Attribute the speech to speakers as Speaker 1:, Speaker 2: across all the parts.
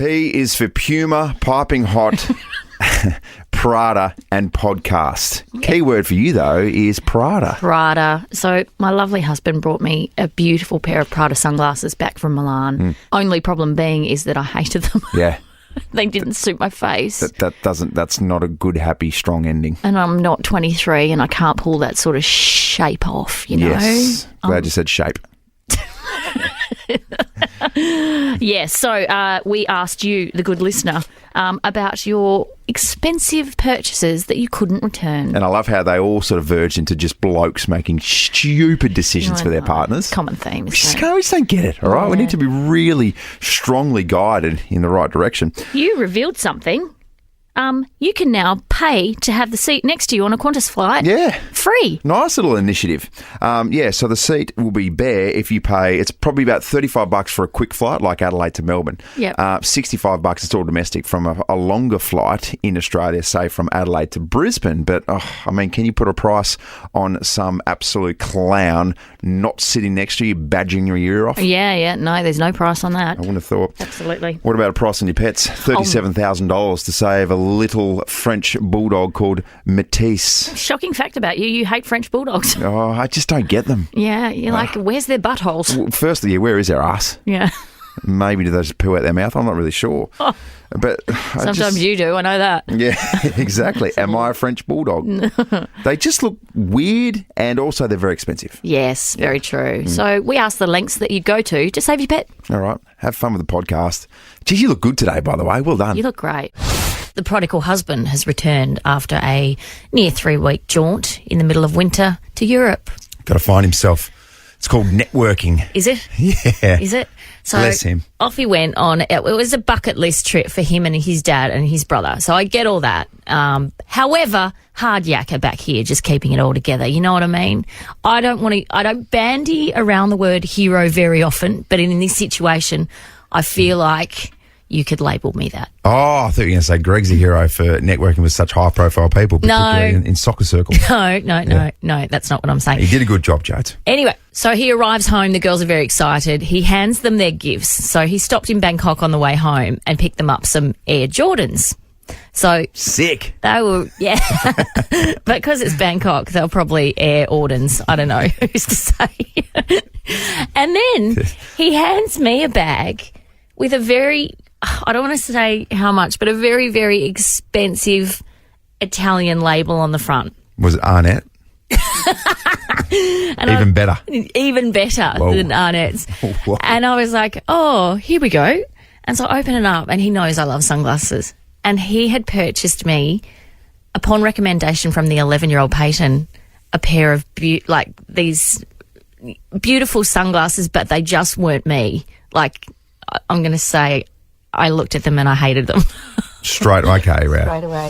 Speaker 1: P is for Puma, Piping Hot, Prada and podcast. Yeah. Key word for you, though, is Prada.
Speaker 2: Prada. So my lovely husband brought me a beautiful pair of Prada sunglasses back from Milan. Only problem being is that I hated them.
Speaker 1: Yeah.
Speaker 2: They didn't suit my face.
Speaker 1: That's not a good, happy, strong ending.
Speaker 2: And I'm not 23 and I can't pull that sort of shape off, you know?
Speaker 1: Yes. Glad you said shape.
Speaker 2: Yes, so we asked you, the good listener, about your expensive purchases that you couldn't return.
Speaker 1: And I love how they all sort of verge into just blokes making stupid decisions for their partners.
Speaker 2: Common theme.
Speaker 1: We just don't get it, all right? We need to be really strongly guided in the right direction.
Speaker 2: You revealed something. You can now pay to have the seat next to you on a Qantas flight.
Speaker 1: Yeah.
Speaker 2: Free.
Speaker 1: Nice little initiative. So the seat will be bare if you pay. It's probably about $35 for a quick flight like Adelaide to Melbourne.
Speaker 2: Yep.
Speaker 1: $65, it's all domestic from a longer flight in Australia, say from Adelaide to Brisbane. But, can you put a price on some absolute clown not sitting next to you, badging your ear off?
Speaker 2: Yeah. No, there's no price on that.
Speaker 1: I wouldn't have thought.
Speaker 2: Absolutely.
Speaker 1: What about a price on your pets? $37,000 to save a little French bulldog called Matisse.
Speaker 2: Shocking fact about you, you hate French bulldogs.
Speaker 1: Oh, I just don't get them.
Speaker 2: Yeah, you're like, where's their buttholes?
Speaker 1: Well, firstly, where is their ass?
Speaker 2: Yeah.
Speaker 1: Maybe do they just poo out their mouth? I'm not really sure.
Speaker 2: Oh.
Speaker 1: But
Speaker 2: sometimes you do, I know that.
Speaker 1: Yeah, exactly. Am I a French bulldog? They just look weird and also they're very expensive.
Speaker 2: Yes, very true. So we asked the lengths that you'd go to save your pet.
Speaker 1: All right. Have fun with the podcast. Geez, you look good today, by the way. Well done.
Speaker 2: You look great. The prodigal husband has returned after a near 3-week jaunt in the middle of winter to Europe.
Speaker 1: Got to find himself. It's called networking.
Speaker 2: Is it?
Speaker 1: Yeah.
Speaker 2: Is it? So
Speaker 1: bless him.
Speaker 2: Off he went on. It was a bucket list trip for him and his dad and his brother. So I get all that. However, hard yakka back here, just keeping it all together. You know what I mean? I don't bandy around the word hero very often, but in this situation, I feel like you could label me that.
Speaker 1: Oh, I thought you were going to say Greg's a hero for networking with such high-profile people, particularly in soccer circles.
Speaker 2: No, that's not what I'm saying.
Speaker 1: He did a good job, Jode.
Speaker 2: Anyway, so he arrives home. The girls are very excited. He hands them their gifts. So he stopped in Bangkok on the way home and picked them up some Air Jordans. So
Speaker 1: sick.
Speaker 2: They were, yeah. But because it's Bangkok, they'll probably Air Ordens. I don't know who's to say. And then he hands me a bag with a very, I don't want to say how much, but a very, very expensive Italian label on the front.
Speaker 1: Was it Arnett? Even better.
Speaker 2: Even better than Arnett's. Whoa. And I was like, oh, here we go. And so I open it up and he knows I love sunglasses. And he had purchased me, upon recommendation from the 11-year-old Peyton, a pair of these beautiful sunglasses, but they just weren't me. Like, I'm going to say I looked at them and I hated them.
Speaker 1: Straight away.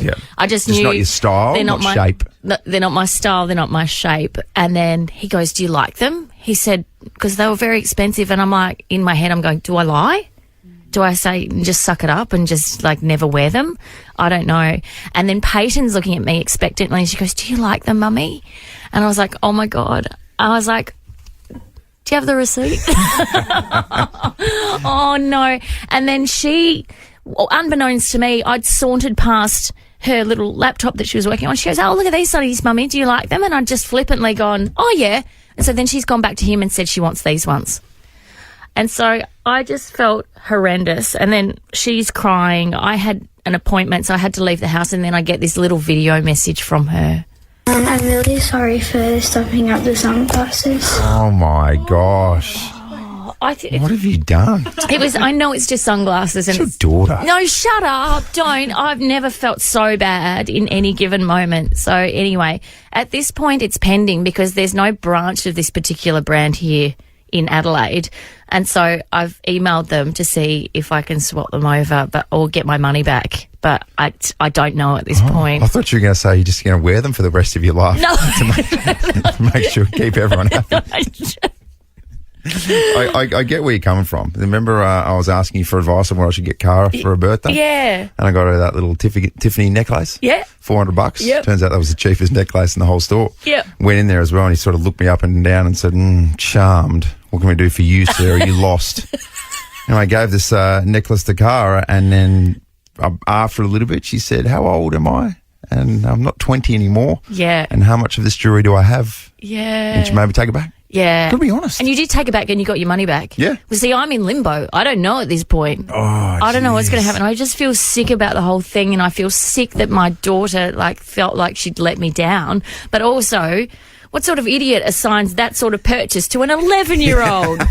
Speaker 2: Yeah. I just knew.
Speaker 1: It's not your style,
Speaker 2: they're not
Speaker 1: my shape.
Speaker 2: They're not my style, they're not my shape. And then he goes, do you like them? He said, because they were very expensive. And I'm like, in my head, I'm going, do I lie? Do I say, just suck it up and just never wear them? I don't know. And then Peyton's looking at me expectantly and she goes, do you like them, Mummy? And I was like, oh my God. I was like, do you have the receipt? Oh no. And then she, unbeknownst to me, I'd sauntered past her little laptop that she was working on. She goes, oh, look at these studies, Mummy. Do you like them? And I'd just flippantly gone, oh yeah. And so then she's gone back to him and said she wants these ones. And so I just felt horrendous. And then she's crying. I had an appointment, so I had to leave the house. And then I get this little video message from her.
Speaker 3: I'm really sorry for stopping up the sunglasses.
Speaker 1: Oh, my gosh. What have you done?
Speaker 2: I know it's just sunglasses. And
Speaker 1: it's your daughter.
Speaker 2: No, shut up. Don't. I've never felt so bad in any given moment. So anyway, at this point it's pending because there's no branch of this particular brand here in Adelaide. And so I've emailed them to see if I can swap them over or get my money back. But I don't know at this point.
Speaker 1: I thought you were going to say you're just going to wear them for the rest of your life.
Speaker 2: No.
Speaker 1: to make sure, keep everyone happy. I get where you're coming from. Remember I was asking you for advice on where I should get Cara for her birthday?
Speaker 2: Yeah.
Speaker 1: And I got her that little Tiffany necklace.
Speaker 2: Yeah.
Speaker 1: $400.
Speaker 2: Yep.
Speaker 1: Turns out that was the cheapest necklace in the whole store.
Speaker 2: Yep.
Speaker 1: Went in there as well and he sort of looked me up and down and said, charmed. What can we do for you, Sarah? You lost. And I gave this necklace to Cara, and then after a little bit, she said, "How old am I?" And I'm not 20 anymore.
Speaker 2: Yeah.
Speaker 1: And how much of this jewellery do I have?
Speaker 2: Yeah.
Speaker 1: And she made me take it back.
Speaker 2: Yeah.
Speaker 1: Gotta be honest.
Speaker 2: And you did take it back and you got your money back.
Speaker 1: Yeah.
Speaker 2: Well, see, I'm in limbo. I don't know at this point.
Speaker 1: Oh,
Speaker 2: I don't know what's
Speaker 1: jeez.
Speaker 2: going to happen. I just feel sick about the whole thing, and I feel sick that my daughter felt like she'd let me down. But also, what sort of idiot assigns that sort of purchase to an 11-year-old?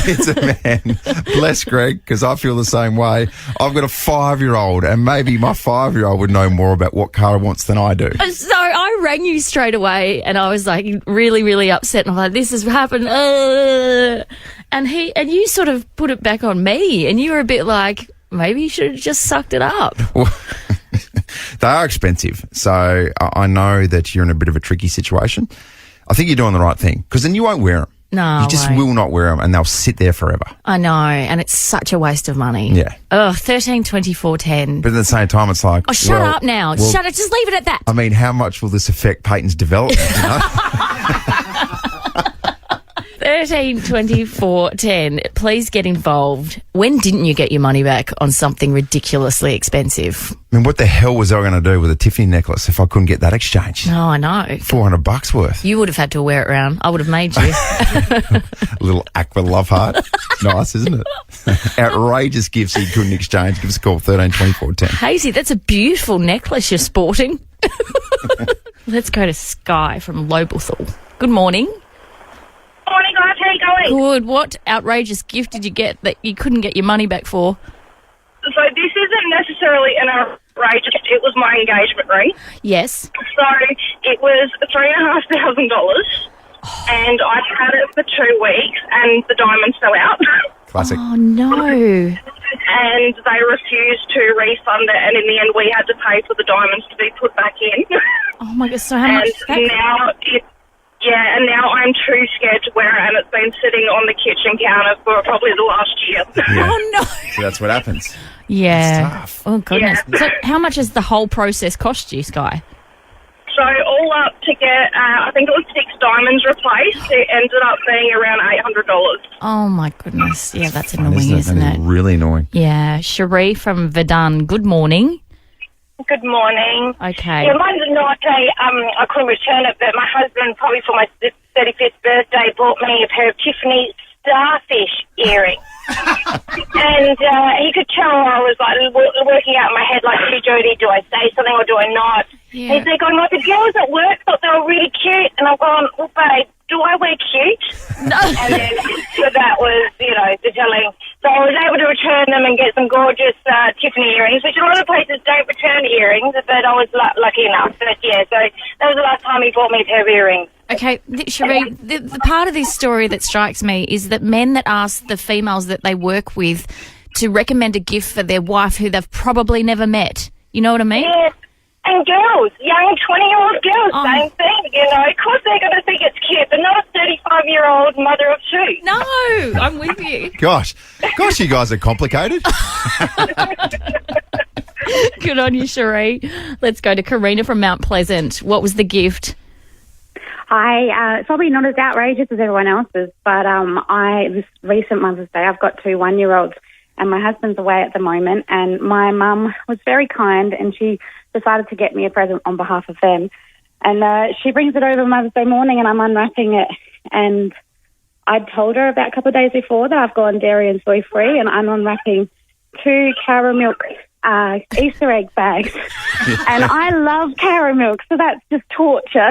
Speaker 1: It's a man. Bless Greg, because I feel the same way. I've got a 5-year-old, and maybe my 5-year-old would know more about what Cara wants than I do.
Speaker 2: So I rang you straight away, and I was like really, really upset. And I'm like, "This has happened," and you sort of put it back on me, and you were a bit like, maybe you should have just sucked it up.
Speaker 1: Well, they are expensive, so I know that you're in a bit of a tricky situation. I think you're doing the right thing, because then you won't wear them.
Speaker 2: No,
Speaker 1: you just
Speaker 2: won't.
Speaker 1: will not wear them, and they'll sit there forever.
Speaker 2: I know, and it's such a waste of money.
Speaker 1: Yeah.
Speaker 2: Ugh, 13, 24, 10.
Speaker 1: But at the same time, it's like,
Speaker 2: Oh, shut up now.
Speaker 1: well,
Speaker 2: Shut up. Just leave it at that.
Speaker 1: I mean, how much will this affect Peyton's development? You know?
Speaker 2: 13, 24, 10. Please get involved. When didn't you get your money back on something ridiculously expensive?
Speaker 1: I mean, what the hell was I going to do with a Tiffany necklace if I couldn't get that exchange?
Speaker 2: No, I know.
Speaker 1: $400 worth.
Speaker 2: You would have had to wear it around. I would have made you.
Speaker 1: A little aqua love heart. Nice, isn't it? Outrageous gifts you couldn't exchange. Give us a call, 13 24 10.
Speaker 2: Hayesy, that's a beautiful necklace you're sporting. Let's go to Sky from Lobethal. Good morning.
Speaker 4: Morning, guys. How you going?
Speaker 2: Good. What outrageous gift did you get that you couldn't get your money back for?
Speaker 4: So this isn't necessarily an outrageous. It was my engagement ring.
Speaker 2: Yes.
Speaker 4: So it was $3,500, and I had it for 2 weeks, and the diamonds fell out.
Speaker 1: Classic.
Speaker 2: Oh, no.
Speaker 4: And they refused to refund it, and in the end, we had to pay for the diamonds to be put back in.
Speaker 2: Oh, my God. So how much is that?
Speaker 4: And now I'm too scared to wear it, and it's been sitting on the kitchen counter for probably the last year.
Speaker 1: Yeah.
Speaker 2: Oh, no.
Speaker 1: So that's what happens.
Speaker 2: Yeah.
Speaker 1: It's tough.
Speaker 2: Oh, goodness.
Speaker 4: Yeah.
Speaker 2: So how much has the whole process cost you, Sky?
Speaker 4: So all up to get, I think it was 6 diamonds replaced, it ended up being around $800.
Speaker 2: Oh, my goodness. Yeah, that's
Speaker 1: Fun,
Speaker 2: annoying, isn't
Speaker 1: That
Speaker 2: it?
Speaker 1: is really annoying.
Speaker 2: Yeah. Cherie from Verdun. Good morning.
Speaker 4: Good morning.
Speaker 2: Okay.
Speaker 4: Yeah, mine's not I couldn't return it, but my husband, probably for my 35th birthday, bought me a pair of Tiffany starfish earrings. And he could tell I was like working out in my head, like, Jodie, do I say something or do I not?
Speaker 2: Yeah.
Speaker 4: And he's like, like, the girls at work thought they were really cute. And I'm going, well, babe, do I wear cute?
Speaker 2: No.
Speaker 4: And then so that was, the telling. So I was able to return them and get some gorgeous Tiffany earrings, which a lot of places don't return earrings, but I was lucky enough. But yeah, so that was the last time he bought me a pair of earrings.
Speaker 2: Okay, Cherie, the part of this story that strikes me is that men that ask the females that they work with to recommend a gift for their wife who they've probably never met. You know what I mean?
Speaker 4: Yeah. And girls, young 20-year-old girls, same thing, Of course they're going to think it's cute, but not a 35-year-old mother of 2.
Speaker 2: No, I'm with you.
Speaker 1: Gosh, you guys are complicated.
Speaker 2: Good on you, Cherie. Let's go to Karina from Mount Pleasant. What was the gift?
Speaker 5: It's probably not as outrageous as everyone else's, but this recent Mother's Day, I've got 2 1-year-olds, and my husband's away at the moment, and my mum was very kind, and she decided to get me a present on behalf of them. And she brings it over Mother's Day morning, and I'm unwrapping it, and I'd told her about a couple of days before that I've gone dairy and soy free, and I'm unwrapping 2 caramel Easter egg bags. And I love caramel, so that's just torture.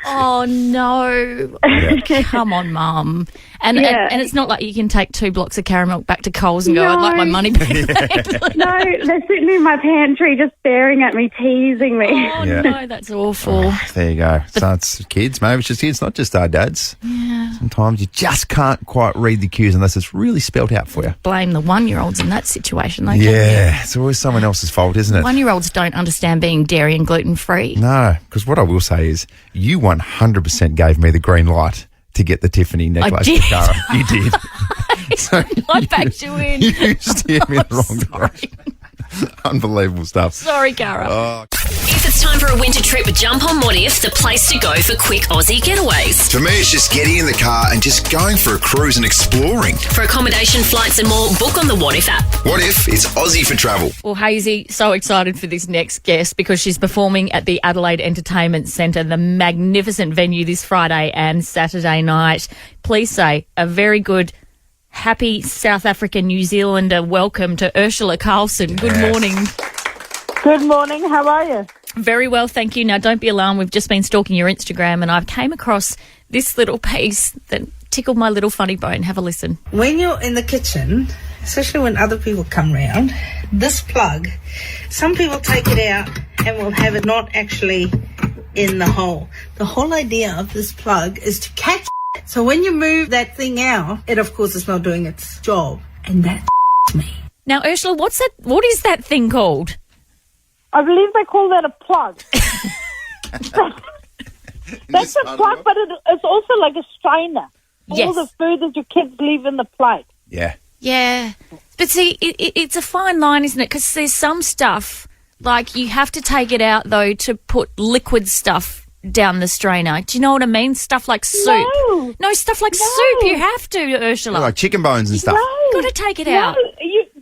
Speaker 2: Oh, no.
Speaker 1: Yeah.
Speaker 2: Come on, Mum. And it's not like you can take 2 blocks of caramel back to Coles and go,
Speaker 5: No.
Speaker 2: I'd like my money back.
Speaker 5: No, they're sitting in my pantry just staring at me, teasing me.
Speaker 2: Oh,
Speaker 1: Yeah.
Speaker 2: no, that's awful.
Speaker 1: There you go. So it's kids. Maybe it's just kids, not just our dads.
Speaker 2: Yeah.
Speaker 1: Sometimes you just can't quite read the cues unless it's really spelt out for you.
Speaker 2: Blame the 1-year-olds in that situation, though.
Speaker 1: Yeah, it's always someone else's fault, isn't it?
Speaker 2: 1-year-olds don't understand being dairy and gluten-free.
Speaker 1: No, because what I will say is you 100% gave me the green light to get the Tiffany necklace
Speaker 2: did.
Speaker 1: for Cara. You did. So
Speaker 2: I backed you in.
Speaker 1: You steered me in the wrong direction. Unbelievable stuff.
Speaker 2: Sorry, Cara.
Speaker 1: Oh.
Speaker 6: If it's time for a winter trip, jump on What If, the place to go for quick Aussie getaways.
Speaker 7: For me, it's just getting in the car and just going for a cruise and exploring.
Speaker 6: For accommodation, flights and more, book on the What If app.
Speaker 7: What If? It's Aussie for travel.
Speaker 2: Well, Hayesy, so excited for this next guest because she's performing at the Adelaide Entertainment Centre, the magnificent venue this Friday and Saturday night. Please say a very good, happy South African New Zealander welcome to Urzila Carlson. Good morning.
Speaker 8: Good morning. How are you?
Speaker 2: Very well, thank you. Now, don't be alarmed. We've just been stalking your Instagram and I came across this little piece that tickled my little funny bone. Have a listen.
Speaker 9: When you're in the kitchen, especially when other people come round, this plug, some people take it out and will have it not actually in the hole. The whole idea of this plug is to catch it. So when you move that thing out, it of course is not doing its job. And that me.
Speaker 2: Now, Urzila, what is that thing called?
Speaker 8: I believe they call that a plug. That's a plug, but it's also like a strainer.
Speaker 2: Yes.
Speaker 8: All the food that your kids leave in the plate.
Speaker 1: Yeah.
Speaker 2: Yeah. But see, it's a fine line, isn't it? Because there's some stuff, like you have to take it out, though, to put liquid stuff down the strainer. Do you know what I mean? Stuff like soup. No, stuff like soup. You have to, Urzila.
Speaker 1: Yeah, like chicken bones and stuff.
Speaker 8: No.
Speaker 2: Got to take it out.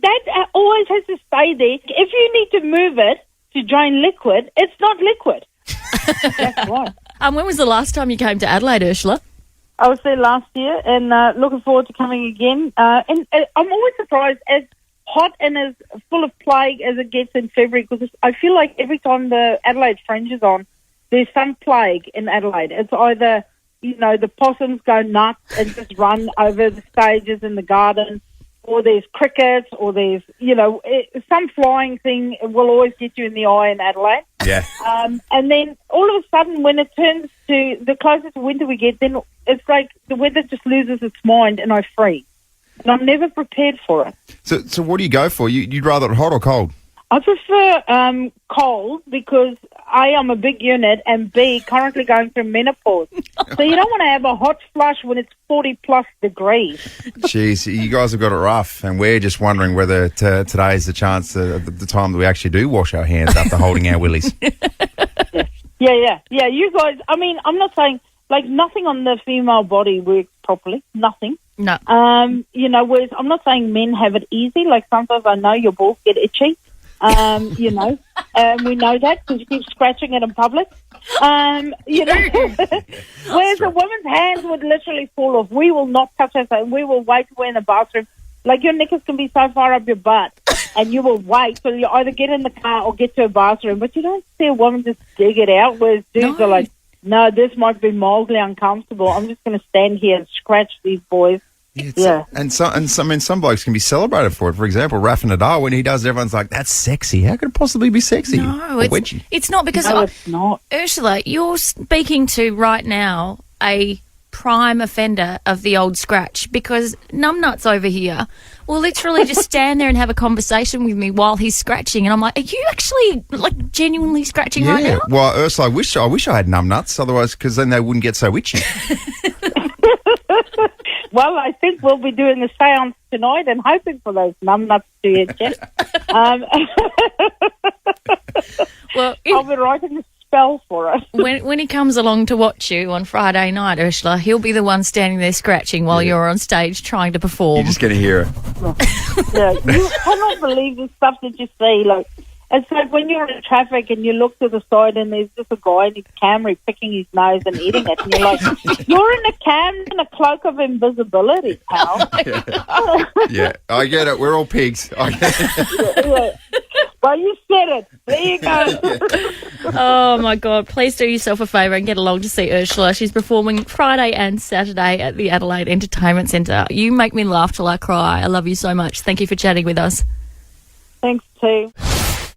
Speaker 8: That always has to stay there. If you need to move it to drain liquid, it's not liquid. That's right.
Speaker 2: When was the last time you came to Adelaide, Urzila?
Speaker 8: I was there last year and looking forward to coming again. And I'm always surprised as hot and as full of plague as it gets in February because I feel like every time the Adelaide Fringe is on, there's some plague in Adelaide. It's either, the possums go nuts and just run over the stages in the garden, or there's crickets, or there's, some flying thing will always get you in the eye in Adelaide.
Speaker 1: Yeah.
Speaker 8: And then all of a sudden, when it turns to the closer to winter we get, then it's like the weather just loses its mind and I freeze. And I'm never prepared for it.
Speaker 1: So what do you go for? You'd rather it hot or cold?
Speaker 8: I prefer cold because A, I'm a big unit, and B, currently going through menopause. So you don't want to have a hot flush when it's 40-plus degrees.
Speaker 1: Jeez, you guys have got it rough, and we're just wondering whether today is the chance, the time that we actually do wash our hands after holding our willies.
Speaker 8: Yeah. You guys, I mean, I'm not saying, nothing on the female body works properly. Nothing.
Speaker 2: No.
Speaker 8: Whereas I'm not saying men have it easy. Like sometimes I know your balls get itchy. We know that because you keep scratching it in public. Whereas a woman's hands would literally fall off. We will not touch her, and we will wait till we're in the bathroom. Like your knickers can be so far up your butt, and you will wait till you either get in the car or get to a bathroom. But you don't see a woman just dig it out. Whereas dudes are like, no, this might be mildly uncomfortable. I'm just going to stand here and scratch these boys. Yeah.
Speaker 1: And some blokes can be celebrated for it. For example, Rafa Nadal, when he does it, everyone's like, that's sexy. How could it possibly be sexy?
Speaker 2: No, it's not because...
Speaker 8: No, it's not.
Speaker 2: Urzila, you're speaking to, right now, a prime offender of the old scratch because numbnuts over here will literally just stand there and have a conversation with me while he's scratching. And I'm like, are you actually, genuinely scratching right now?
Speaker 1: Well, Urzila, I wish I had numbnuts, otherwise, because then they wouldn't get so itchy.
Speaker 8: Well, I think we'll be doing a seance tonight and hoping for those numbnuts to hit you.
Speaker 2: Well,
Speaker 8: I'll be writing a spell for it.
Speaker 2: When he comes along to watch you on Friday night, Urzila, he'll be the one standing there scratching while you're on stage trying to perform.
Speaker 1: You're just going to hear it.
Speaker 8: Yeah, you cannot believe the stuff that you see. It's like when you're in traffic and you look to the side and there's just a guy in his Camry picking his nose and eating it, and you're like, you're in a Camry in a cloak of invisibility, pal.
Speaker 1: Yeah, I get it. We're all pigs. I get it.
Speaker 8: Yeah. Well, you said it. There you go.
Speaker 2: Oh, my God. Please do yourself a favour and get along to see Urzila. She's performing Friday and Saturday at the Adelaide Entertainment Centre. You make me laugh till I cry. I love you so much. Thank you for chatting with us.
Speaker 8: Thanks, too.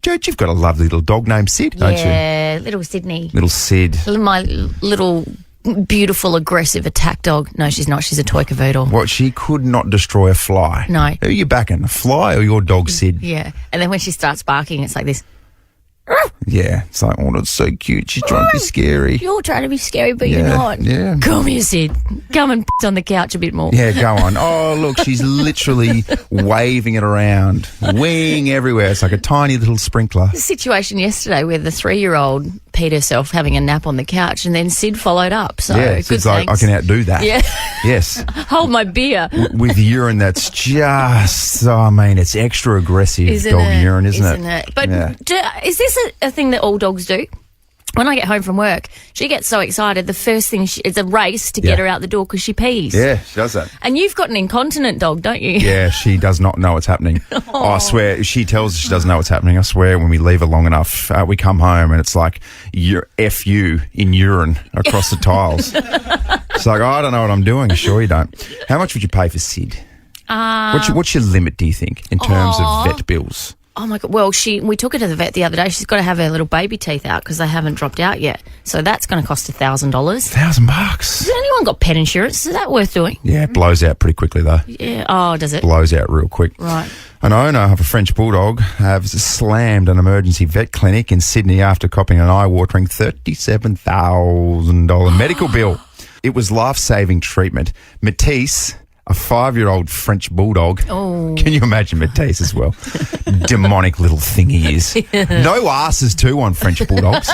Speaker 1: Jode, you've got a lovely little dog named Sid, don't you?
Speaker 2: Yeah, little Sydney.
Speaker 1: Little Sid.
Speaker 2: My little beautiful, aggressive attack dog. No, she's not. She's a toy cavoodle.
Speaker 1: What, she could not destroy a fly?
Speaker 2: No.
Speaker 1: Who are you backing, a fly or your dog, Sid?
Speaker 2: Yeah. And then when she starts barking, it's like this.
Speaker 1: Yeah, it's like, oh, that's so cute. She's trying to be scary.
Speaker 2: You're trying to be scary, but you're not.
Speaker 1: Yeah.
Speaker 2: Come here, Sid. Come and on the couch a bit more.
Speaker 1: Yeah, go on. Oh, look, she's literally waving it around, winging everywhere. It's like a tiny little sprinkler.
Speaker 2: The situation yesterday where the 3-year-old peed herself having a nap on the couch, and then Sid followed up. So
Speaker 1: Yeah,
Speaker 2: good,
Speaker 1: Sid's like, I
Speaker 2: thanks.
Speaker 1: can outdo that.
Speaker 2: Yeah.
Speaker 1: Yes.
Speaker 2: Hold my beer.
Speaker 1: With urine that's just, it's extra aggressive dog urine, isn't it?
Speaker 2: But
Speaker 1: Yeah.
Speaker 2: is this a thing that all dogs do? When I get home from work, she gets so excited. The first thing, it's a race to get her out the door because she pees.
Speaker 1: Yeah, she does that.
Speaker 2: And you've got an incontinent dog, don't you?
Speaker 1: Yeah, she does not know what's happening. Oh, I swear, she tells us she doesn't know what's happening. I swear, when we leave her long enough, we come home and it's like F-U in urine across the tiles. It's like, I don't know what I'm doing. Sure you don't. How much would you pay for Sid? What's your limit, do you think, in terms of vet bills?
Speaker 2: Oh my God! Well, we took her to the vet the other day. She's got to have her little baby teeth out because they haven't dropped out yet. So that's going to cost $1,000.
Speaker 1: $1,000.
Speaker 2: Has anyone got pet insurance? Is that worth doing?
Speaker 1: Yeah, it blows out pretty quickly though.
Speaker 2: Yeah. Oh, does it?
Speaker 1: Blows out real quick.
Speaker 2: Right.
Speaker 1: An owner of a French bulldog has slammed an emergency vet clinic in Sydney after copping an eye-watering $37,000 medical bill. It was life-saving treatment. Matisse, a 5-year-old French bulldog.
Speaker 2: Oh.
Speaker 1: Can you imagine Matisse as well? Demonic little thing he is. No asses too on French bulldogs.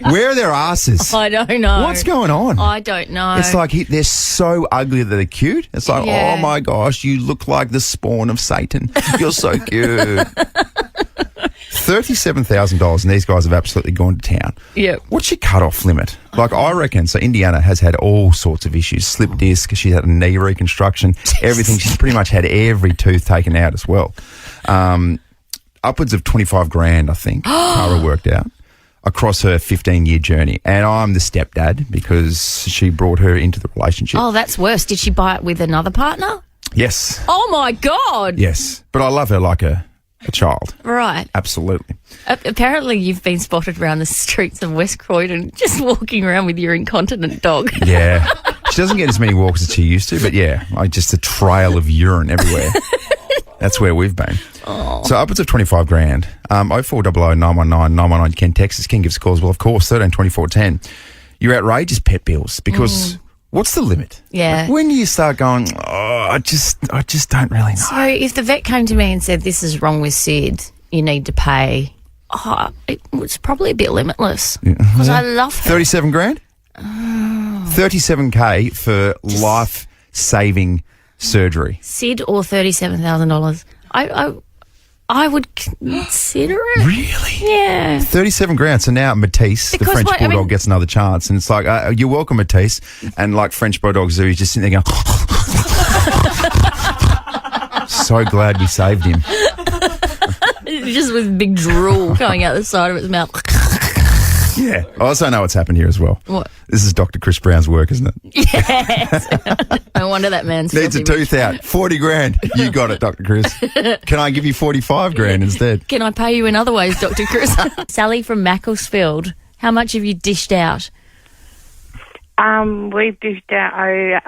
Speaker 1: Where are their asses?
Speaker 2: I don't know.
Speaker 1: What's going on?
Speaker 2: I don't know.
Speaker 1: It's like they're so ugly that they're cute. It's like,
Speaker 2: Yeah.
Speaker 1: oh my gosh, you look like the spawn of Satan. You're so cute. $37,000 and these guys have absolutely gone to town.
Speaker 2: Yeah.
Speaker 1: What's your cut-off limit? Like, I reckon, so Indiana has had all sorts of issues. Slip disc, she had a knee reconstruction, everything. She's pretty much had every tooth taken out as well. Upwards of $25,000, I think, Tara worked out across her 15-year journey. And I'm the stepdad because she brought her into the relationship.
Speaker 2: Oh, that's worse. Did she buy it with another partner?
Speaker 1: Yes.
Speaker 2: Oh my God.
Speaker 1: Yes. But I love her like a child.
Speaker 2: Right.
Speaker 1: Absolutely.
Speaker 2: Apparently you've been spotted around the streets of West Croydon just walking around with your incontinent dog.
Speaker 1: Yeah. She doesn't get as many walks as she used to, but yeah, just a trail of urine everywhere. That's where we've been. Oh. So upwards of $25,000. 0400 919 919. You can text us, can give us calls. Well, of course, 13 24 10. Your outrageous pet bills because what's the limit?
Speaker 2: Yeah.
Speaker 1: Like, when do you start going, oh, I just don't really know.
Speaker 2: So if the vet came to me and said, this is wrong with Sid, you need to pay, it was probably a bit limitless because I love her.
Speaker 1: $37,000? $37K for life-saving surgery.
Speaker 2: Sid or $37,000. I would consider it.
Speaker 1: Really?
Speaker 2: Yeah.
Speaker 1: $37,000. So now Matisse,
Speaker 2: Because
Speaker 1: the French
Speaker 2: what- I
Speaker 1: bulldog,
Speaker 2: mean-
Speaker 1: gets another chance, and it's like, you're welcome, Matisse. And like French bulldogs do, he's just sitting there going, so glad we saved him.
Speaker 2: Just with big drool coming out the side of its mouth.
Speaker 1: Yeah. I also know what's happened here as well.
Speaker 2: What?
Speaker 1: This is Dr. Chris Brown's work, isn't it?
Speaker 2: Yes. No wonder that man's
Speaker 1: Needs a
Speaker 2: filthy
Speaker 1: tooth out. $40,000. You got it, Dr. Chris. Can I give you $45,000 instead?
Speaker 2: Can I pay you in other ways, Dr. Chris? Sally from Macclesfield, how much have you dished out?
Speaker 10: We've dished out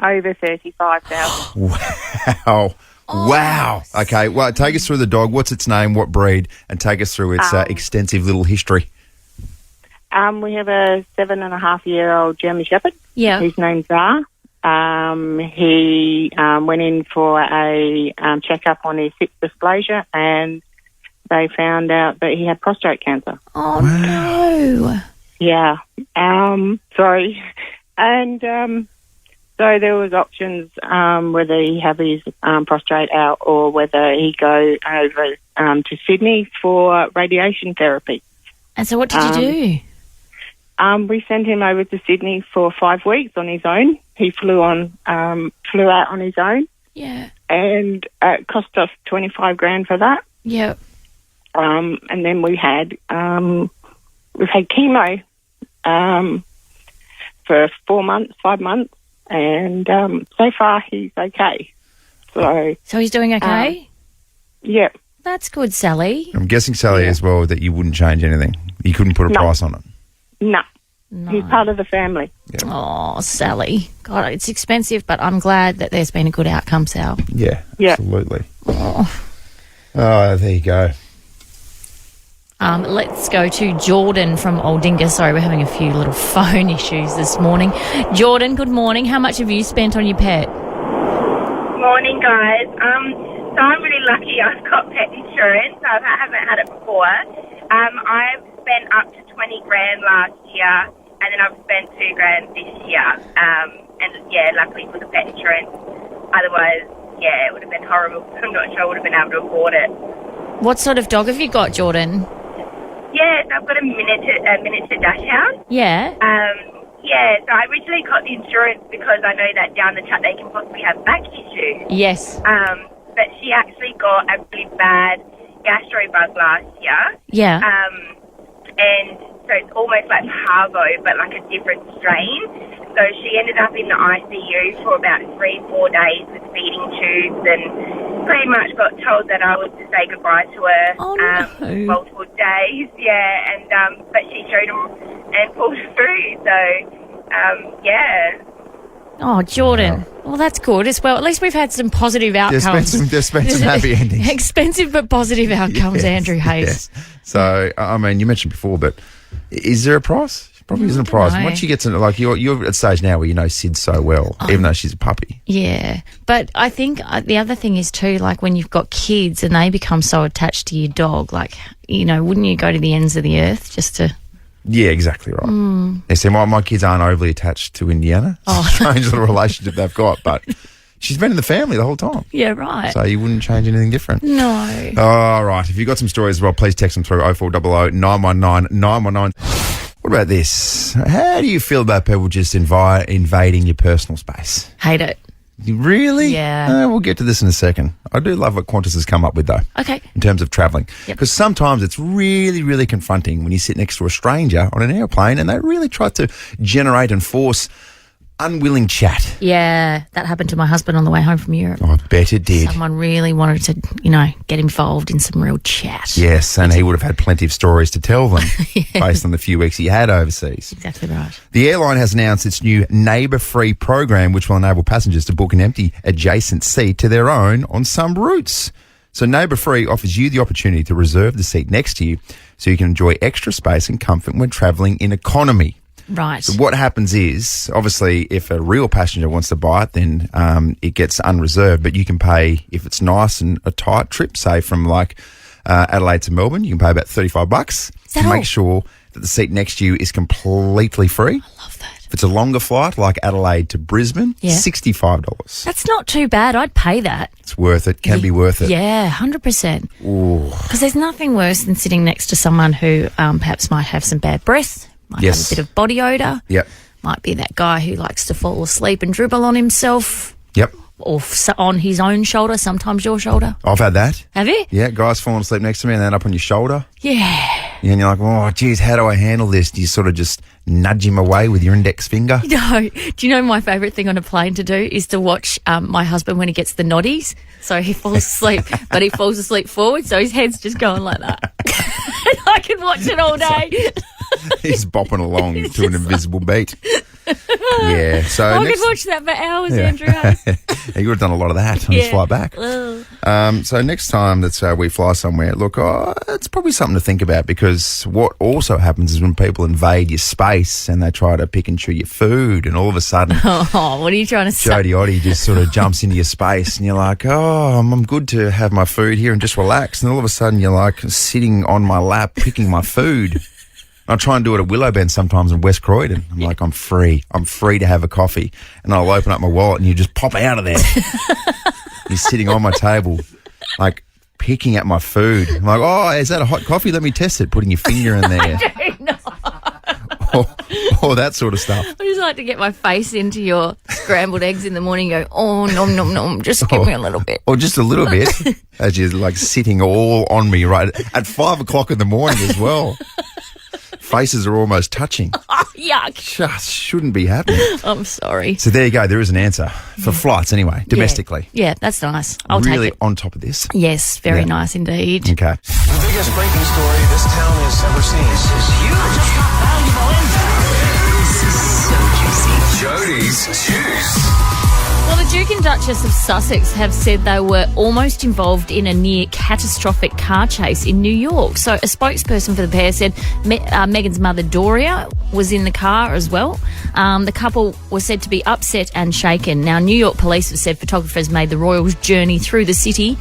Speaker 10: over $35,000.
Speaker 1: Wow. Wow. Okay, well, take us through the dog. What's its name, what breed, and take us through its extensive little history.
Speaker 10: We have a 7.5-year-old German Shepherd.
Speaker 2: Yeah.
Speaker 10: His name's Zara. He went in for a checkup on his hip dysplasia, and they found out that he had prostate cancer.
Speaker 2: Oh, no.
Speaker 10: Yeah. Sorry. And so there was options whether he have his prostate out or whether he go over to Sydney for radiation therapy.
Speaker 2: And so what did you do?
Speaker 10: We sent him over to Sydney for 5 weeks on his own. He flew out on his own.
Speaker 2: Yeah.
Speaker 10: And it cost us $25,000 for that.
Speaker 2: Yeah.
Speaker 10: And then we've had chemo for 5 months, and so far he's okay. So
Speaker 2: he's doing okay?
Speaker 10: Yeah.
Speaker 2: That's good, Sally.
Speaker 1: I'm guessing, Sally, as well, that you wouldn't change anything. You couldn't put a price on it.
Speaker 10: No. He's part of the family.
Speaker 1: Yeah.
Speaker 2: Oh, Sally. God, it's expensive, but I'm glad that there's been a good outcome, Sal.
Speaker 1: Yeah,
Speaker 10: Yeah.
Speaker 1: absolutely. Oh, there you go.
Speaker 2: Let's go to Jordan from Aldinga. Sorry, we're having a few little phone issues this morning. Jordan, good morning. How much have you spent on your pet?
Speaker 4: Morning, guys. So I'm really lucky. I've got pet insurance. I haven't had it before. I've spent up to 20 grand last year, and then I've spent 2 grand this year. And yeah, luckily for the pet insurance. Otherwise, yeah, it would have been horrible. I'm not sure I would have been able to afford it.
Speaker 2: What sort of dog have you got, Jordan?
Speaker 4: Yeah, so I've got a miniature dachshund.
Speaker 2: Yeah.
Speaker 4: Yeah, so I originally got the insurance because I know that down the track they can possibly have back issues.
Speaker 2: Yes.
Speaker 4: But she actually got a really bad gastro bug last year.
Speaker 2: Yeah.
Speaker 4: And so it's almost like parvo, but like a different strain. So she ended up in the ICU for about 3-4 days with feeding tubes, and pretty much got told that I was to say goodbye to her multiple days. Yeah, and but she showed them and pulled through. So yeah.
Speaker 2: Oh, Jordan. Well, that's good as well. At least we've had some positive outcomes.
Speaker 1: There's been some happy endings.
Speaker 2: Expensive but positive outcomes, Andrew Hayes.
Speaker 1: Yes. So, I mean, you mentioned before, but is there a price? Probably isn't a price.
Speaker 2: No.
Speaker 1: Once you get to, like, you're at a stage now where you know Sid so well, even though she's a puppy.
Speaker 2: Yeah. But I think the other thing is too, like when you've got kids and they become so attached to your dog, like, you know, wouldn't you go to the ends of the earth just to...
Speaker 1: Yeah, exactly right. They say my kids aren't overly attached to Indiana. It's a strange little relationship they've got, but she's been in the family the whole time.
Speaker 2: Yeah, right.
Speaker 1: So you wouldn't change anything different.
Speaker 2: No.
Speaker 1: All right. If you've got some stories as well, please text them through 0400 919 919. What about this? How do you feel about people just invading your personal space?
Speaker 2: Hate it.
Speaker 1: Really?
Speaker 2: Yeah.
Speaker 1: We'll get to this in a second. I do love what Qantas has come up with, though.
Speaker 2: Okay.
Speaker 1: In terms of travelling.
Speaker 2: Yep.
Speaker 1: Because sometimes it's really, really confronting when you sit next to a stranger on an airplane and they really try to generate and force unwilling chat.
Speaker 2: Yeah, that happened to my husband on the way home from Europe.
Speaker 1: Oh, I bet it did.
Speaker 2: Someone really wanted to, you know, get involved in some real chat.
Speaker 1: Yes, and he would have had plenty of stories to tell them based on the few weeks he had overseas.
Speaker 2: Exactly right.
Speaker 1: The airline has announced its new Neighbour-free program, which will enable passengers to book an empty adjacent seat to their own on some routes. So Neighbour-free offers you the opportunity to reserve the seat next to you so you can enjoy extra space and comfort when travelling in economy.
Speaker 2: Right.
Speaker 1: So what happens is, obviously, if a real passenger wants to buy it, then it gets unreserved. But you can pay, if it's nice and a tight trip, say from like Adelaide to Melbourne, you can pay about $35 to make sure that the seat next to you is completely free.
Speaker 2: I love that.
Speaker 1: If it's a longer flight, like Adelaide to Brisbane, $65.
Speaker 2: That's not too bad. I'd pay that.
Speaker 1: It's worth it. Can be worth it.
Speaker 2: Yeah, 100%. Because there's nothing worse than sitting next to someone who perhaps might have some bad breath. Might have a bit of body odour.
Speaker 1: Yep.
Speaker 2: Might be that guy who likes to fall asleep and dribble on himself.
Speaker 1: Yep.
Speaker 2: Or on his own shoulder, sometimes your shoulder.
Speaker 1: I've had that.
Speaker 2: Have you?
Speaker 1: Yeah, guys falling asleep next to me and then up on your shoulder.
Speaker 2: Yeah.
Speaker 1: And you're like, oh, geez, how do I handle this? Do you sort of just nudge him away with your index finger?
Speaker 2: No. Do you know my favourite thing on a plane to do is to watch my husband when he gets the noddies. So he falls asleep, but he falls asleep forward, so his head's just going like that. And I can watch it all day.
Speaker 1: He's bopping along to an invisible beat. Yeah, so
Speaker 2: I could watch that for hours, Andrew.
Speaker 1: You would have done a lot of that on his flight back. So next time that we fly somewhere, look, it's probably something to think about, because what also happens is when people invade your space and they try to pick and chew your food, and all of a sudden,
Speaker 2: oh, what are you trying to say?
Speaker 1: Jodie just sort of jumps into your space, and you're like, oh, I'm good to have my food here and just relax. And all of a sudden, you're like sitting on my lap picking my food. I try and do it at Willowbend sometimes in West Croydon. I'm like, I'm free. I'm free to have a coffee. And I'll open up my wallet and you just pop out of there. You're sitting on my table, like picking at my food. I'm like, oh, is that a hot coffee? Let me test it. Putting your finger in there. or that sort of stuff.
Speaker 2: I just like to get my face into your scrambled eggs in the morning and go, oh, nom, nom, nom, just give me a little bit.
Speaker 1: Or just a little bit, as you're like sitting all on me right at 5 o'clock in the morning as well. Faces are almost touching.
Speaker 2: Oh, yuck.
Speaker 1: Just shouldn't be happening.
Speaker 2: I'm sorry.
Speaker 1: So there you go. There is an answer for flights anyway, domestically.
Speaker 2: Yeah, that's nice. I'll
Speaker 1: really
Speaker 2: take it.
Speaker 1: On top of this.
Speaker 2: Yes, very nice indeed.
Speaker 1: Okay.
Speaker 11: The biggest breaking story this town has ever seen. This is huge. I just got valuable info. This is so juicy. Jodies Juice.
Speaker 2: Well, the Duke and Duchess of Sussex have said they were almost involved in a near catastrophic car chase in New York. So a spokesperson for the pair said Meghan's mother, Doria, was in the car as well. The couple was said to be upset and shaken. Now, New York police have said photographers made the royals' journey through the city,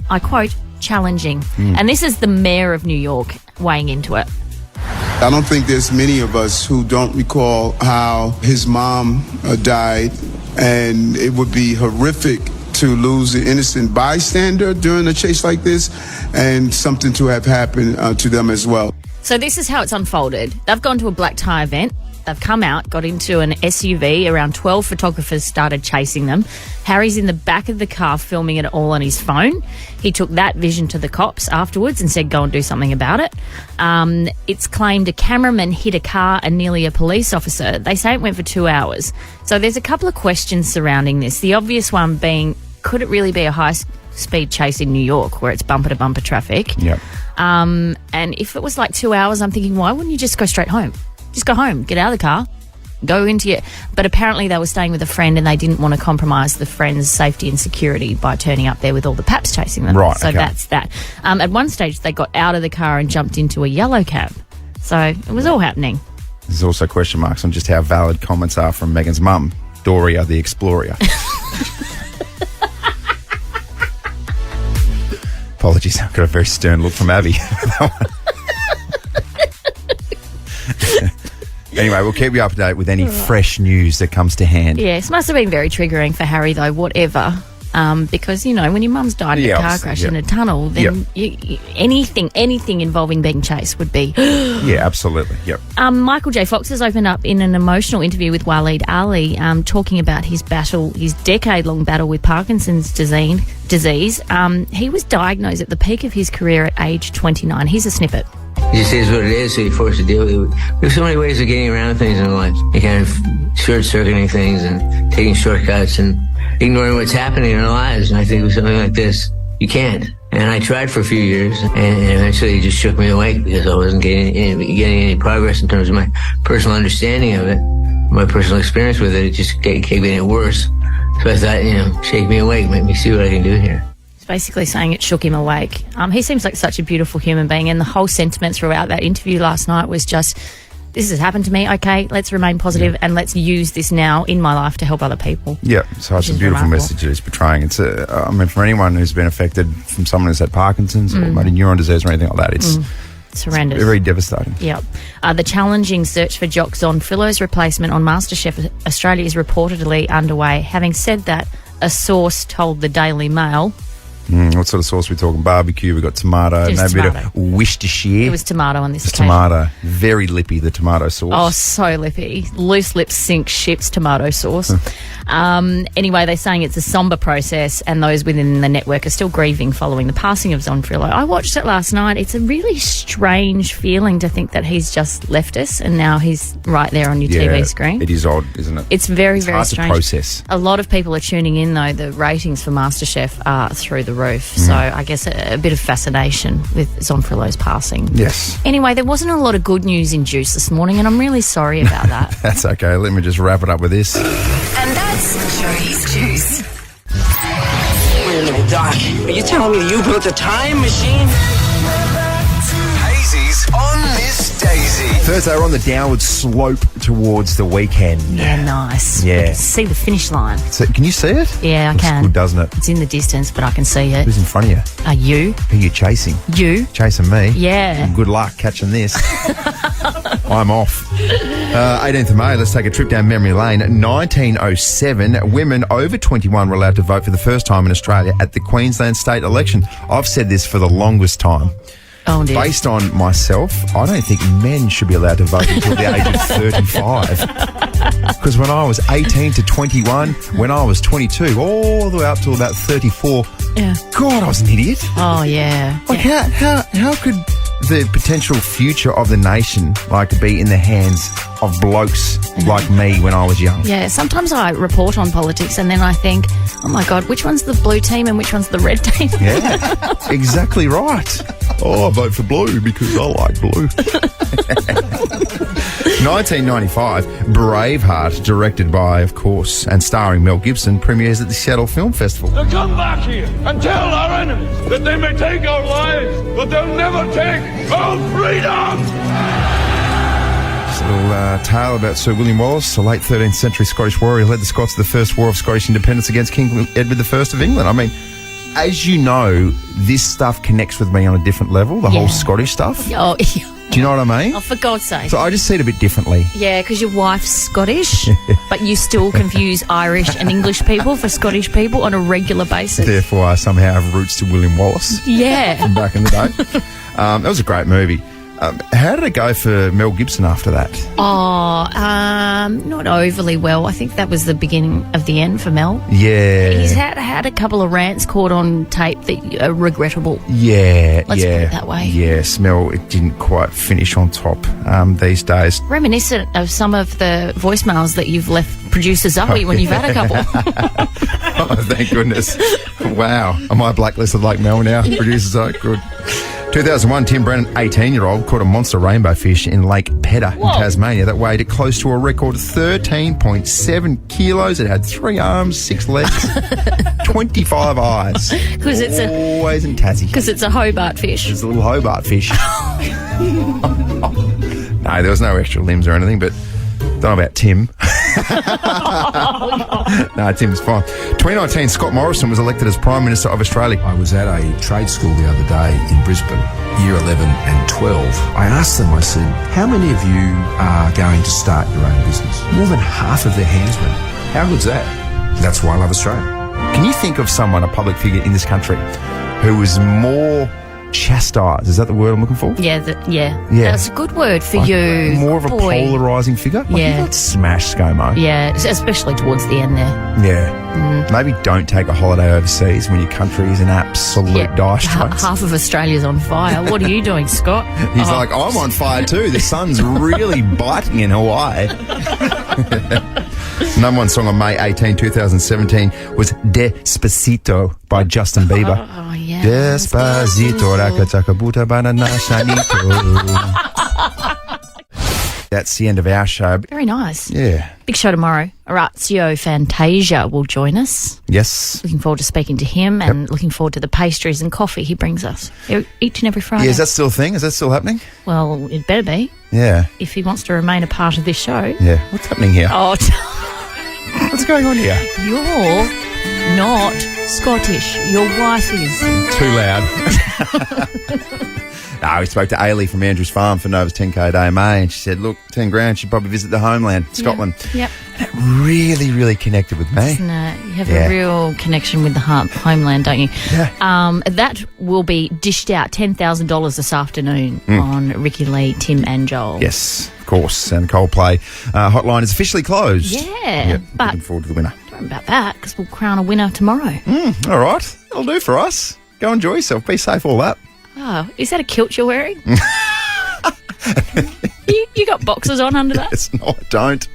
Speaker 2: I quote, challenging. And this is the mayor of New York weighing into it.
Speaker 12: I don't think there's many of us who don't recall how his mom died, and it would be horrific to lose an innocent bystander during a chase like this, and something to have happened to them as well.
Speaker 2: So this is how it's unfolded. They've gone to a black tie event. They've come out, got into an SUV. Around 12 photographers started chasing them. Harry's in the back of the car filming it all on his phone. He took that vision to the cops afterwards and said, go and do something about it. It's claimed a cameraman hit a car and nearly a police officer. They say it went for 2 hours. So there's a couple of questions surrounding this. The obvious one being, could it really be a high-speed chase in New York where it's bumper-to-bumper traffic?
Speaker 1: Yep.
Speaker 2: And if it was like 2 hours, I'm thinking, why wouldn't you just go straight home? Just go home, get out of the car, go into your... But apparently they were staying with a friend and they didn't want to compromise the friend's safety and security by turning up there with all the paps chasing them.
Speaker 1: Right,
Speaker 2: so
Speaker 1: okay.
Speaker 2: That's that. At one stage, they got out of the car and jumped into a yellow cab. So it was all happening.
Speaker 1: There's also question marks on just how valid comments are from Meghan's mum, Doria the Explorer. Apologies, I've got a very stern look from Abby. Anyway, we'll keep you up to date with any fresh news that comes to hand.
Speaker 2: Yes, must have been very triggering for Harry, though, whatever. Because, you know, when your mum's died in a car crash in a tunnel, then anything involving being chased would be...
Speaker 1: Yeah, absolutely. Yep.
Speaker 2: Michael J. Fox has opened up in an emotional interview with Waleed Ali, talking about his decade-long battle with Parkinson's disease. He was diagnosed at the peak of his career at age 29. Here's a snippet.
Speaker 13: It just is what it is, so you're forced to deal with it. There's so many ways of getting around things in life. You're kind of short-circuiting things and taking shortcuts and ignoring what's happening in our lives. And I think with something like this, you can't. And I tried for a few years, and eventually it just shook me awake because I wasn't getting any progress in terms of my personal understanding of it, my personal experience with it. It just kept getting worse. So I thought, shake me awake, make me see what I can do here.
Speaker 2: Basically saying it shook him awake. He seems like such a beautiful human being, and the whole sentiment throughout that interview last night was just, this has happened to me, okay, let's remain positive and let's use this now in my life to help other people.
Speaker 1: Yeah, so it's a beautiful message that he's portraying. It's for anyone who's been affected from someone who's had Parkinson's or motor neuron disease or anything like that, it's
Speaker 2: horrendous.
Speaker 1: Very devastating.
Speaker 2: Yep. The challenging search for Jock Zonfillo's replacement on MasterChef Australia is reportedly underway. Having said that, a source told the Daily Mail...
Speaker 1: what sort of sauce are we talking? Barbecue, we've got tomato, maybe a bit of Worcestershire.
Speaker 2: It was tomato on this occasion.
Speaker 1: Tomato. Very lippy, the tomato sauce.
Speaker 2: Oh, so lippy. Loose lips sink ships tomato sauce. Anyway, they're saying it's a sombre process and those within the network are still grieving following the passing of Zonfillo. I watched it last night. It's a really strange feeling to think that he's just left us and now he's right there on your TV screen.
Speaker 1: It is odd, isn't it?
Speaker 2: It's very, very
Speaker 1: hard
Speaker 2: strange.
Speaker 1: To process.
Speaker 2: A lot of people are tuning in, though. The ratings for MasterChef are through the roof. So I guess a bit of fascination with Zonfillo's passing.
Speaker 1: Yes.
Speaker 2: Anyway, there wasn't a lot of good news in Juice this morning, and I'm really sorry about that.
Speaker 1: That's okay. Let me just wrap it up with this.
Speaker 6: And that's Jodies Juice.
Speaker 14: Wait a minute, Doc. Are you telling me you built a time machine?
Speaker 11: Hayesy on Miss Daisy.
Speaker 1: Thursday, we're on the downward slope towards the weekend.
Speaker 2: Yeah, nice.
Speaker 1: Yeah.
Speaker 2: I can see the finish line.
Speaker 1: So, can you see it?
Speaker 2: Yeah, I
Speaker 1: Looks
Speaker 2: can.
Speaker 1: good, doesn't it?
Speaker 2: It's in the distance, but I can see it.
Speaker 1: Who's in front of you?
Speaker 2: You.
Speaker 1: Who are you chasing?
Speaker 2: You.
Speaker 1: Chasing me?
Speaker 2: Yeah.
Speaker 1: Good luck catching this. I'm off. 18th of May, let's take a trip down memory lane. 1907, women over 21 were allowed to vote for the first time in Australia at the Queensland state election. I've said this for the longest time.
Speaker 2: Oh, dear.
Speaker 1: Based on myself, I don't think men should be allowed to vote until the age of 35. Because when I was 18 to 21, when I was 22, all the way up to about 34, God, I was an idiot.
Speaker 2: Oh, yeah.
Speaker 1: Like, how could the potential future of the nation be in the hands of blokes like me when I was young.
Speaker 2: Yeah, sometimes I report on politics and then I think, oh my God, which one's the blue team and which one's the red team?
Speaker 1: Yeah, exactly right. Oh, I vote for blue because I like blue. 1995, Braveheart, directed by, of course, and starring Mel Gibson, premieres at the Seattle Film Festival.
Speaker 15: Now come back here and tell our enemies that they may take our lives, but they'll never take our freedom!
Speaker 1: Just a little tale about Sir William Wallace, a late 13th century Scottish warrior who led the Scots to the First War of Scottish Independence against King Edward I of England. I mean, as you know, this stuff connects with me on a different level, the whole Scottish stuff.
Speaker 2: Oh,
Speaker 1: do you know what I mean?
Speaker 2: Oh, for God's sake.
Speaker 1: So I just see it a bit differently.
Speaker 2: Yeah, because your wife's Scottish, but you still confuse Irish and English people for Scottish people on a regular basis.
Speaker 1: Therefore, I somehow have roots to William Wallace.
Speaker 2: Yeah.
Speaker 1: From back in the day. That was a great movie. How did it go for Mel Gibson after that?
Speaker 2: Oh, not overly well. I think that was the beginning of the end for Mel.
Speaker 1: Yeah.
Speaker 2: He's had a couple of rants caught on tape that are regrettable.
Speaker 1: Yeah,
Speaker 2: Let's put it that way.
Speaker 1: Yes, Mel, it didn't quite finish on top these days.
Speaker 2: Reminiscent of some of the voicemails that you've left producer Zoe when you've had a couple.
Speaker 1: Oh, thank goodness. Wow. Am I blacklisted like Mel now? Producer Zoe, good. 2001, Tim Brennan, 18-year-old, caught a monster rainbow fish in Lake Pedder in Tasmania that weighed close to a record 13.7 kilos. It had 3 arms, 6 legs, 25 eyes.
Speaker 2: Because it's
Speaker 1: always in Tassie.
Speaker 2: Because it's a Hobart fish.
Speaker 1: It's a little Hobart fish. No, there was no extra limbs or anything, but don't know about Tim. No, Tim's fine. 2019, Scott Morrison was elected as Prime Minister of Australia.
Speaker 16: I was at a trade school the other day in Brisbane, year 11 and 12. I asked them, I said, how many of you are going to start your own business? More than half of their hands went, how good's that? That's why I love Australia.
Speaker 1: Can you think of someone, a public figure in this country, who was more chastised? Is that the word I'm looking for?
Speaker 2: Yeah. That's a good word for you.
Speaker 1: More of a polarising figure? Like,
Speaker 2: Yeah.
Speaker 1: You got smashed, ScoMo.
Speaker 2: Yeah, especially towards the end there.
Speaker 1: Yeah. Maybe don't take a holiday overseas when your country is in absolute dire straits.
Speaker 2: Half of Australia's on fire. What are you doing, Scott?
Speaker 1: He's like, I'm on fire too. The sun's really biting in Hawaii. Number one song on May 18, 2017 was Despacito by Justin Bieber.
Speaker 2: Oh, yeah.
Speaker 1: Despacito, rakatakabuta banana shanito. That's the end of our show.
Speaker 2: Very nice.
Speaker 1: Yeah.
Speaker 2: Big show tomorrow. Orazio Fantasia will join us.
Speaker 1: Yes.
Speaker 2: Looking forward to speaking to him and looking forward to the pastries and coffee he brings us each and every Friday.
Speaker 1: Yeah, is that still a thing? Is that still happening?
Speaker 2: Well, it better be.
Speaker 1: Yeah.
Speaker 2: If he wants to remain a part of this show.
Speaker 1: Yeah. What's happening here?
Speaker 2: Oh,
Speaker 1: what's going on here?
Speaker 2: You're not Scottish. Your wife is.
Speaker 1: Too loud. No, we spoke to Ailey from Andrews Farm for Nova's 10K Day in May, and she said, look, 10 grand, she'd probably visit the homeland, Scotland.
Speaker 2: Yep.
Speaker 1: That really, really connected with me.
Speaker 2: Isn't it? You have a real connection with the homeland, don't you?
Speaker 1: Yeah.
Speaker 2: That will be dished out $10,000 this afternoon on Ricky Lee, Tim and Joel.
Speaker 1: Yes, of course. And Coldplay hotline is officially closed.
Speaker 2: Yeah.
Speaker 1: Yep,
Speaker 2: But
Speaker 1: looking forward to the winner.
Speaker 2: don't worry about that because we'll crown a winner tomorrow.
Speaker 1: All right. That'll do for us. Go enjoy yourself. Be safe, all that.
Speaker 2: Oh, is that a kilt you're wearing? you got boxers on under that?
Speaker 1: It's not, I don't.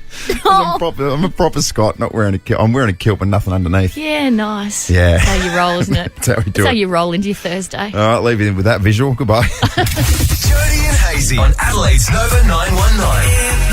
Speaker 1: I'm a proper Scot, not wearing a kilt. I'm wearing a kilt but nothing underneath.
Speaker 2: Yeah, nice.
Speaker 1: Yeah.
Speaker 2: That's how you roll, isn't it?
Speaker 1: That's how we do
Speaker 2: That's how
Speaker 1: it.
Speaker 2: you roll into your Thursday.
Speaker 1: All right, leave you with that visual. Goodbye.
Speaker 11: Jodie and Hayesy on Adelaide's Nova 919.